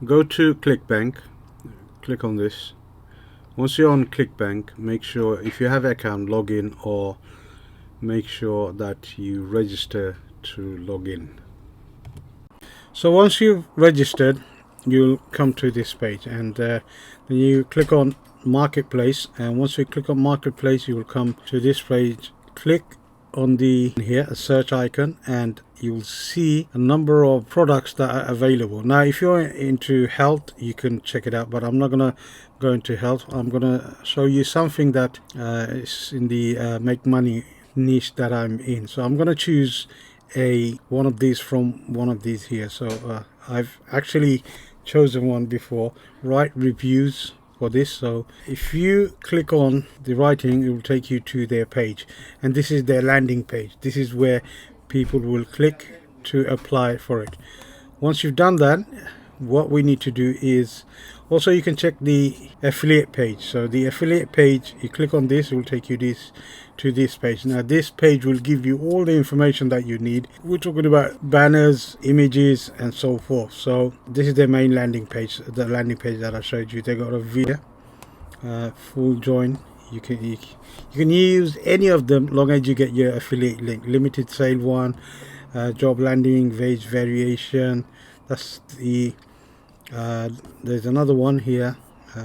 go to ClickBank, click on this. Once you're on ClickBank, make sure if you have an account, log in, or make sure that you register to log in. So once you've registered, you'll come to this page, and then you click on Marketplace, and once you click on Marketplace, you will come to this page. Click on the here a search icon, and you'll see a number of products that are available. Now if you're into health, you can check it out, but I'm not gonna go into health. I'm gonna show you something that is in the make money niche that I'm in. So I'm gonna choose one of these from one of these here. So I've actually chosen one before. Write reviews for this. So if you click on the writing, it will take you to their page, and this is their landing page. This is where people will click to apply for it. Once you've done that, what we need to do is also you can check the affiliate page. So the affiliate page, you click on this, it will take you to this page. Now this page will give you all the information that you need. We're talking about banners, images, and so forth. So this is their main landing page, the landing page that I showed you. They got a video, full join. You can use any of them long as you get your affiliate link. Limited sale one, job landing, wage variation. That's the there's another one here.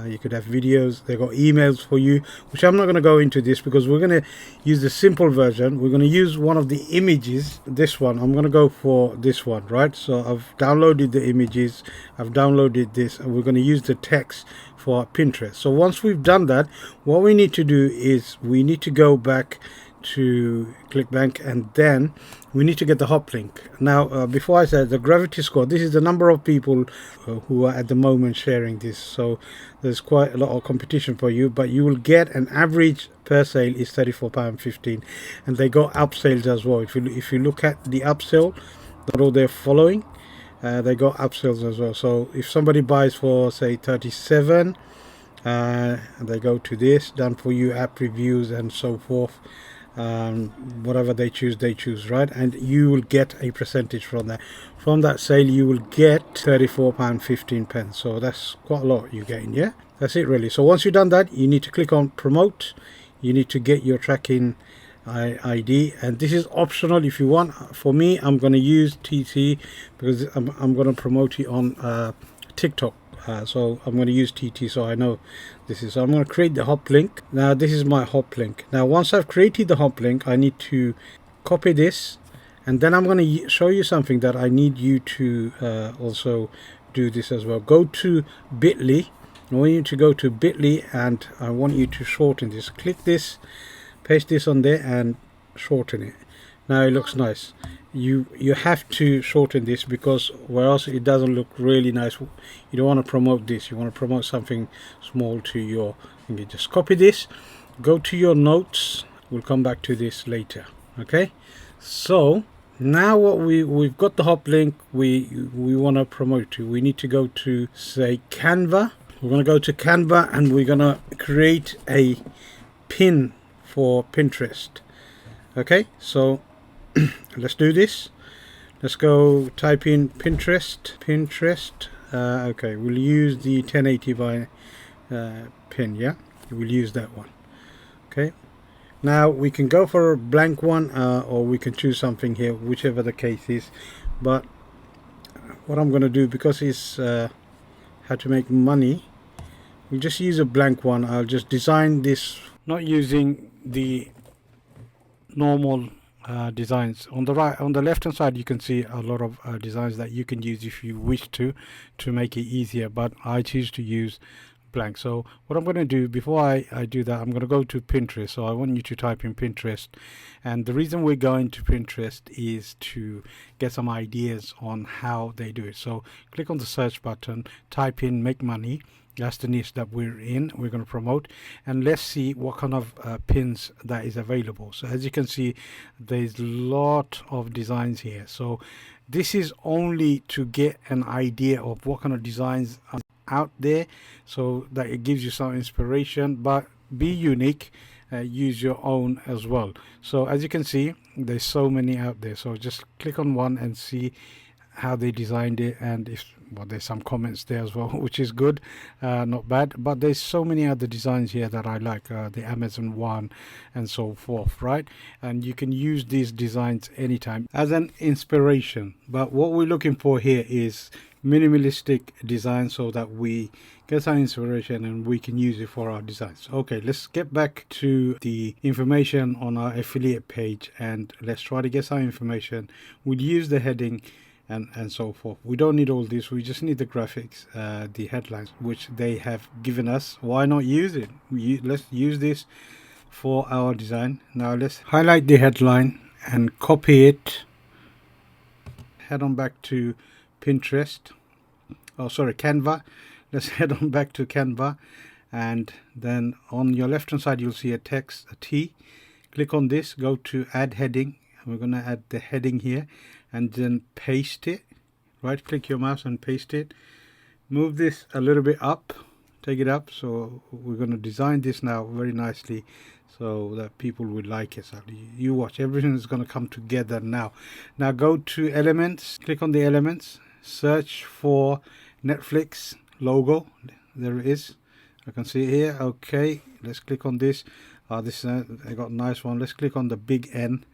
You could have videos. They got emails for you, which I'm not going to go into this because we're going to use the simple version. We're going to use one of the images. This one, I'm going to go for this one, right? So I've downloaded the images, I've downloaded this, and we're going to use the text for Pinterest. So once we've done that, what we need to do is we need to go back to ClickBank, and then we need to get the hop link. Now before I said the gravity score, this is the number of people who are at the moment sharing this. So there's quite a lot of competition for you, but you will get an average per sale is £34.15, and they got upsales as well. If you look at the upsell that all they're following, they got upsells as well. So if somebody buys for say 37, they go to this done for you app reviews and so forth. Whatever they choose, right? And you will get a percentage from that sale. You will get £34.15. So that's quite a lot you're getting. Yeah, that's it really. So once you've done that, you need to click on promote. You need to get your tracking ID, and this is optional if you want. For me, I'm going to use TT because I'm going to promote it on TikTok. So I'm going to use TT, so I know this is. So I'm going to create the hop link. Now this is my hop link. Now once I've created the hop link, I need to copy this, and then I'm going to show you something that I need you to also do this as well. Go to bit.ly. I want you to go to bit.ly, and I want you to shorten this. Click this, paste this on there, and shorten it. Now it looks nice. You have to shorten this because where else it doesn't look really nice. You don't want to promote this. You want to promote something small to your. You just copy this, go to your notes. We'll come back to this later. Okay. So now what we've got the hop link. We want to promote to. We need to go to say Canva. We're going to go to Canva, and we're going to create a pin for Pinterest. Okay. So let's do this. Let's go type in Pinterest. Okay, we'll use the 1080 by pin. Yeah, we'll use that one. Okay, now we can go for a blank one, or we can choose something here, whichever the case is. But what I'm going to do, because it's how to make money, we'll just use a blank one. I'll just design this, not using the normal designs. On the left hand side, you can see a lot of designs that you can use if you wish to make it easier, but I choose to use blank. So what I'm going to do before I do that, I'm going to go to Pinterest. So I want you to type in Pinterest, and the reason we're going to Pinterest is to get some ideas on how they do it. So click on the search button, type in make money. That's the niche that we're in. We're going to promote, and let's see what kind of pins that is available. So as you can see, there's a lot of designs here. So this is only to get an idea of what kind of designs are out there, so that it gives you some inspiration, but be unique. Use your own as well. So as you can see, there's so many out there. So just click on one and see how they designed it, and if well, there's some comments there as well, which is good, not bad. But there's so many other designs here that I like, the Amazon one and so forth, right? And you can use these designs anytime as an inspiration. But what we're looking for here is minimalistic design, so that we get some inspiration and we can use it for our designs. Okay, let's get back to the information on our affiliate page, and let's try to get some information. We'll use the heading and so forth. We don't need all this, we just need the graphics, the headlines, which they have given us. Why not use it? Let's use this for our design. Now let's highlight the headline and copy it. Head on back to Pinterest. Oh, sorry, Canva. Let's head on back to Canva, and then on your left hand side you'll see a text, a T. Click on this, go to add heading, and we're going to add the heading here, and then paste it. Right click your mouse and paste it. Move this a little bit up, take it up. So we're going to design this now very nicely so that people will like it. So you watch, everything is going to come together now. Now go to elements, click on the elements, search for Netflix logo. There it is, I can see it here. Okay, let's click on this. This I got a nice one. Let's click on the big N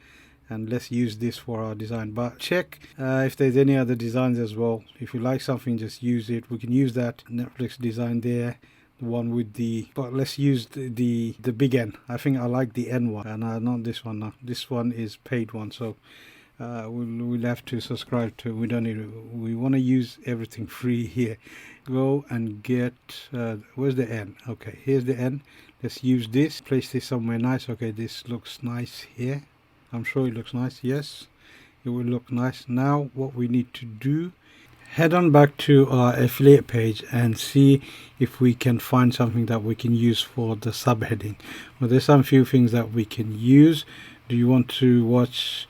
and let's use this for our design. But check if there's any other designs as well. If you like something, just use it. We can use that Netflix design there, the one with the, but let's use the big N. I think I like the N one, and not this one. Now this one is paid one, so we'll have to subscribe to. We don't need it. We want to use everything free here. Go and get where's the N? Okay, here's the N. Let's use this, place this somewhere nice. Okay, this looks nice here. I'm sure it looks nice. Yes, it will look nice. Now what we need to do, head on back to our affiliate page and see if we can find something that we can use for the subheading. Well, there's some few things that we can use. Do you want to watch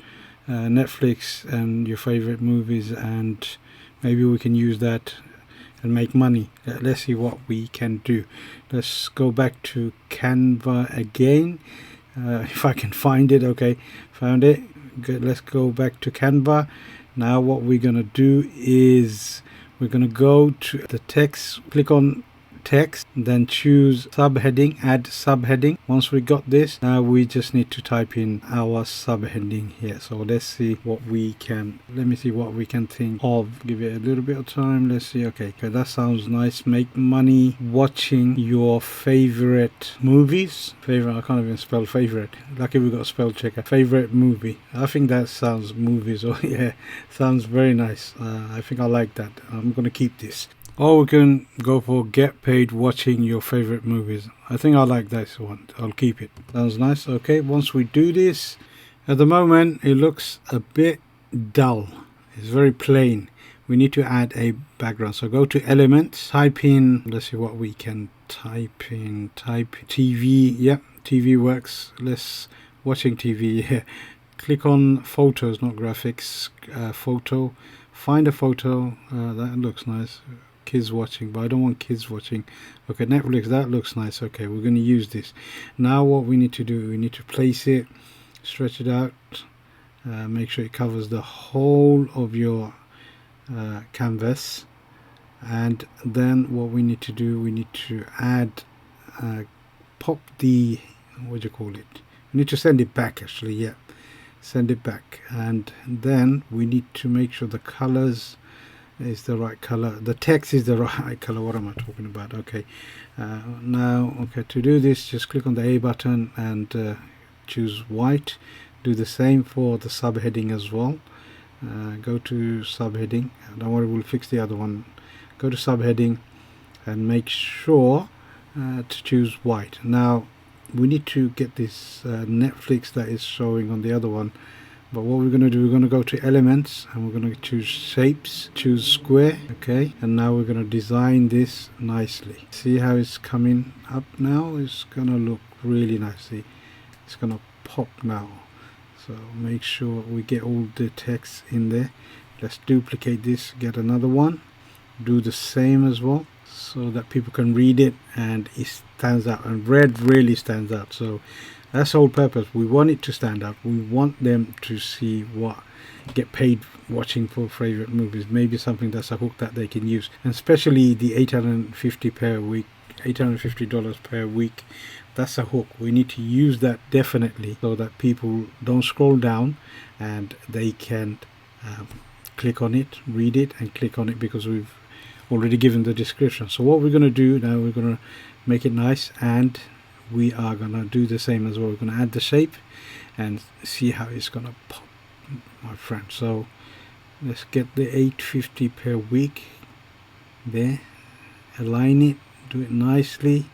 Netflix and your favorite movies, and maybe we can use that and make money? Let's see what we can do. Let's go back to Canva again, if I can find it. Okay, found it. Good. Let's go back to Canva. Now what we're gonna do is we're gonna go to the text, click on text, then choose subheading, add subheading. Once we got this, now we just need to type in our subheading here. So let's see what we can, let me see what we can think of. Give it a little bit of time. Let's see. Okay, that sounds nice. Make money watching your favorite movies. Favorite, I can't even spell favorite. Lucky we got a spell checker. Favorite movie. I think that sounds movies. Oh yeah, sounds very nice. I think I like that. I'm gonna keep this. Or we can go for get paid watching your favorite movies. I think I like this one. I'll keep it. Sounds nice. Okay, once we do this, at the moment it looks a bit dull. It's very plain. We need to add a background. So go to elements, type in, let's see what we can type in. Type TV. Yep, TV works. Let's watching TV. Yeah. Click on photos, not graphics. Photo. Find a photo. That looks nice. Kids watching, but I don't want kids watching. Okay, Netflix, that looks nice. Okay, we're going to use this. Now what we need to do, we need to place it, stretch it out, make sure it covers the whole of your canvas. And then what we need to do, we need to add, pop the, what do you call it? We need to send it back actually. Yeah, send it back. And then we need to make sure the colors is the right color, the text is the right color. What am I talking about? Okay, now okay, to do this, just click on the A button and choose white. Do the same for the subheading as well. Go to subheading. Don't worry, we'll fix the other one. Go to subheading and make sure to choose white. Now we need to get this Netflix that is showing on the other one. But what we're going to do, we're going to go to elements and we're going to choose shapes, choose square. Okay, and now we're going to design this nicely. See how it's coming up now? It's going to look really nicely. It's going to pop now. So make sure we get all the text in there. Let's duplicate this, get another one, do the same as well, so that people can read it and it stands out. And red really stands out, so that's the whole purpose. We want it to stand out. We want them to see what get paid watching for favorite movies. Maybe something that's a hook that they can use, and especially the $850 per week. That's a hook. We need to use that definitely, so that people don't scroll down and they can click on it, read it, and click on it, because we've already given the description. So what we're going to do now, we're going to make it nice, and we are going to do the same as well. We're going to add the shape and see how it's going to pop, my friend. So let's get the $850 per week there, align it, do it nicely.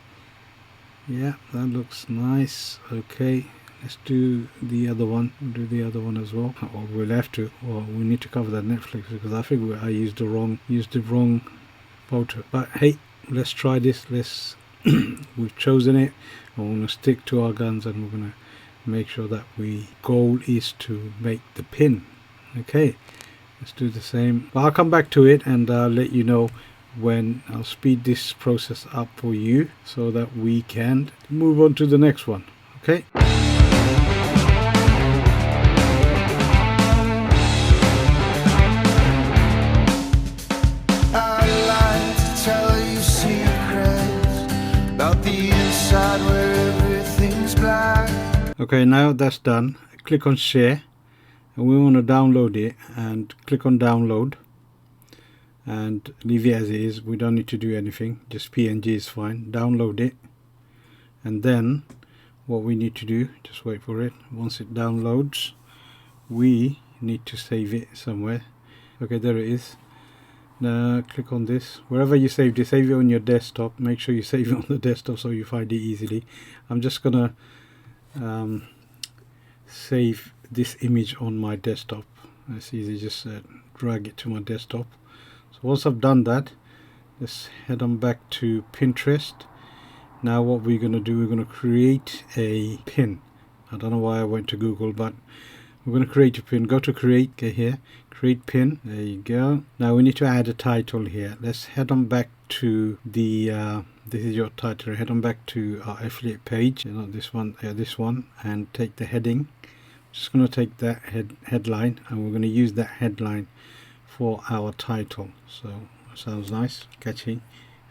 Yeah, that looks nice. Okay, let's do the other one. We'll do the other one as well. Or we'll have to. Or we need to cover that Netflix, because I think I used the wrong photo. But hey, let's try this. We've chosen it. We're going to stick to our guns, and we're going to make sure that goal is to make the pin. Okay, let's do the same. But I'll come back to it, and I'll let you know when I'll speed this process up for you, so that we can move on to the next one. Okay. I'd like to tell you secrets about the inside where everything's black. Okay, now that's done. Click on share, and we want to download it, and click on download and leave it as it is. We don't need to do anything, just PNG is fine. Download it, and then what we need to do, just wait for it. Once it downloads, we need to save it somewhere. Okay, there it is. Now click on this, wherever you saved it, save it on your desktop. Make sure you save it on the desktop so you find it easily. I'm just gonna save this image on my desktop. It's easy, just drag it to my desktop. So once I've done that, let's head on back to Pinterest. Now what we're going to do, we're going to create a pin. I don't know why I went to Google, but we're going to create a pin. Go to create, get here, create pin. There you go. Now we need to add a title here. Let's head on back to the this is your title. Head on back to our affiliate page, not this one, this one, and take the heading. Just going to take that headline, and we're going to use that headline for our title. So sounds nice, catchy.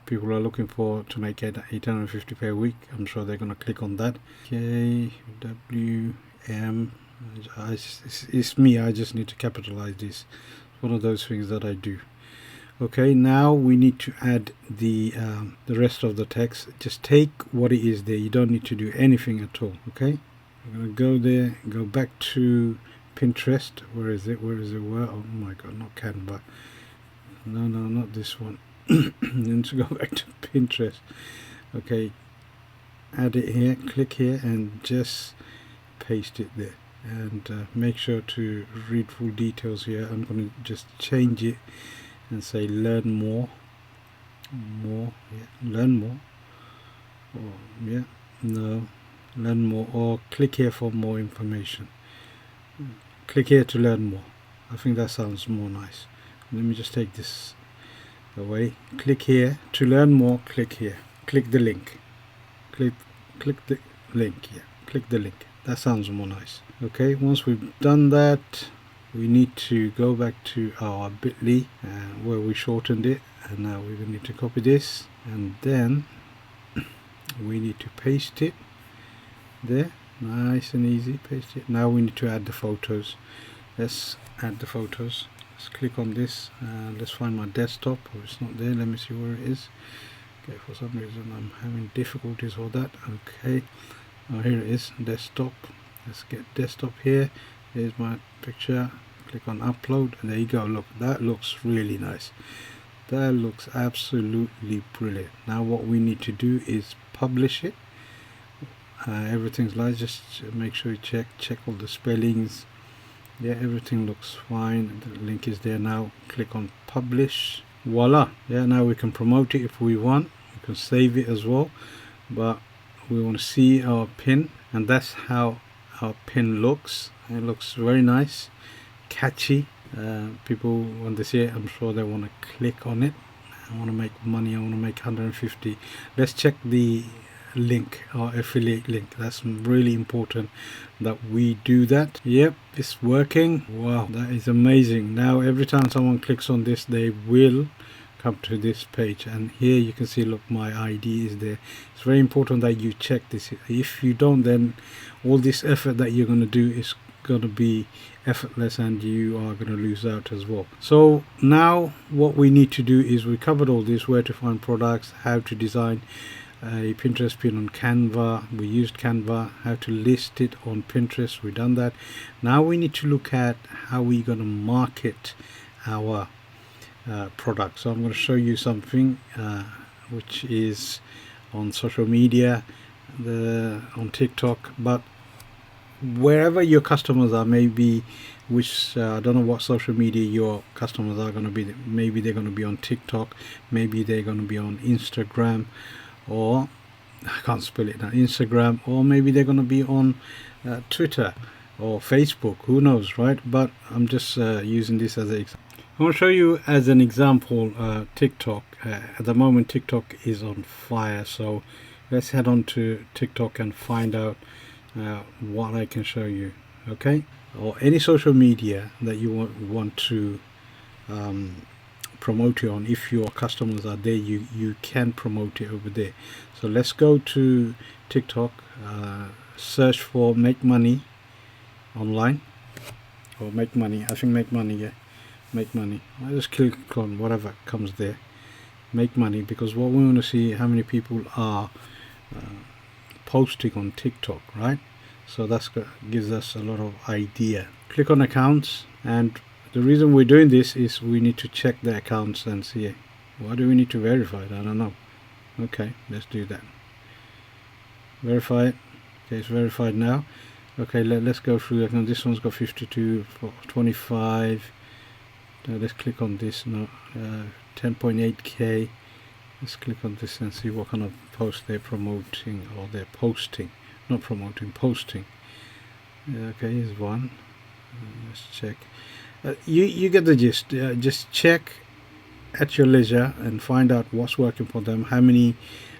People are looking for to make it $850 per week. I'm sure they're going to click on that. KWM. It's me. I just need to capitalize this. One of those things that I do. Okay, now we need to add the rest of the text. Just take what it is there. You don't need to do anything at all. Okay, I'm gonna go there. Go back to Pinterest. Where is it? Where? Oh my God, not Canva. No, not this one. Then to go back to Pinterest. Okay, add it here. Click here and just paste it there. And make sure to read full details here. I'm going to just change it and say learn more. Learn more. Or learn more, or click here for more information. Click here to learn more. I think that sounds more nice. Let me just take this away. Click here to learn more. Click here. Click the link. Click the link. Yeah, click the link. That sounds more nice. Okay, once we've done that, we need to go back to our bit.ly where we shortened it, and now we need to copy this, and then we need to paste it there. Nice and easy, paste it. Now we need to add the photos. Let's add the photos. Let's click on this, let's find my desktop. Oh, it's not there. Let me see where it is. Okay, for some reason I'm having difficulties with that. Okay, oh, here it is, desktop. Let's get desktop here. Here's my picture. Click on upload, and there you go. Look, that looks really nice. That looks absolutely brilliant. Now what we need to do is publish it. Everything's nice. Just make sure you check all the spellings. Yeah, everything looks fine. The link is there now. Click on publish. Voila. Yeah, now we can promote it if we want. We can save it as well, but we want to see our pin, and that's how our pin looks. It looks very nice, catchy. People, when they see it, I'm sure they want to click on it. I want to make money. I want to make 150. Let's check the link or affiliate link. That's really important that we do that. Yep, it's working. Wow, that is amazing. Now every time someone clicks on this, they will come to this page, and here you can see, look, my ID is there. It's very important that you check this. If you don't, then all this effort that you're going to do is going to be effortless, and you are going to lose out as well. So now what we need to do is, we covered all this: where to find products, how to design a Pinterest pin on Canva. We used Canva. How to list it on Pinterest, we've done that. Now we need to look at how we're going to market our product. So I'm going to show you something which is on social media, on TikTok, but wherever your customers are, maybe, which I don't know what social media your customers are going to be. Maybe they're going to be on TikTok, maybe they're going to be on Instagram, or I can't spell it now, Instagram, or maybe they're going to be on Twitter or Facebook, who knows, right? But I'm just using this as an example. I want to show you as an example TikTok. At the moment TikTok is on fire, so let's head on to TikTok and find out what I can show you. Okay, or any social media that you want to promote it on. If your customers are there, you can promote it over there. So let's go to TikTok, search for make money online, or make money, I think make money, yeah, make money. I just click on whatever comes there, make money, because what we want to see, how many people are posting on TikTok, right? So that gives us a lot of idea. Click on accounts, and the reason we're doing this is we need to check the accounts and see, what do we need to verify it? I don't know. Okay, let's do that. Verify it. Okay, it's verified now. Okay, let's go through. This one's got 52, 25. Let's click on this now. 10.8k. Let's click on this and see what kind of post they're promoting, or they're posting, not promoting, posting. Okay, here's one. Let's check. You get the gist. Just check at your leisure and find out what's working for them, how many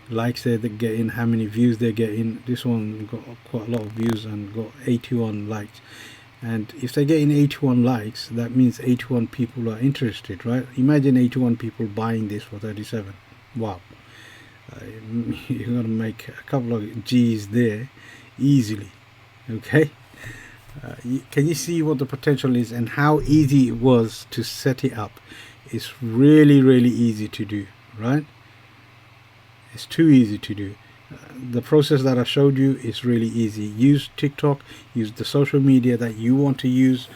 likes they're getting, how many views they're getting. This one got quite a lot of views and got 81 likes. And if they're getting 81 likes, that means 81 people are interested, right? Imagine 81 people buying this for 37. Wow. You're going to make a couple of G's there easily. Okay. Can you see what the potential is and how easy it was to set it up? It's really, really easy to do, right? It's too easy to do. The process that I showed you is really easy. Use TikTok, use the social media that you want to use,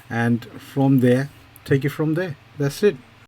and from there, take it from there. That's it.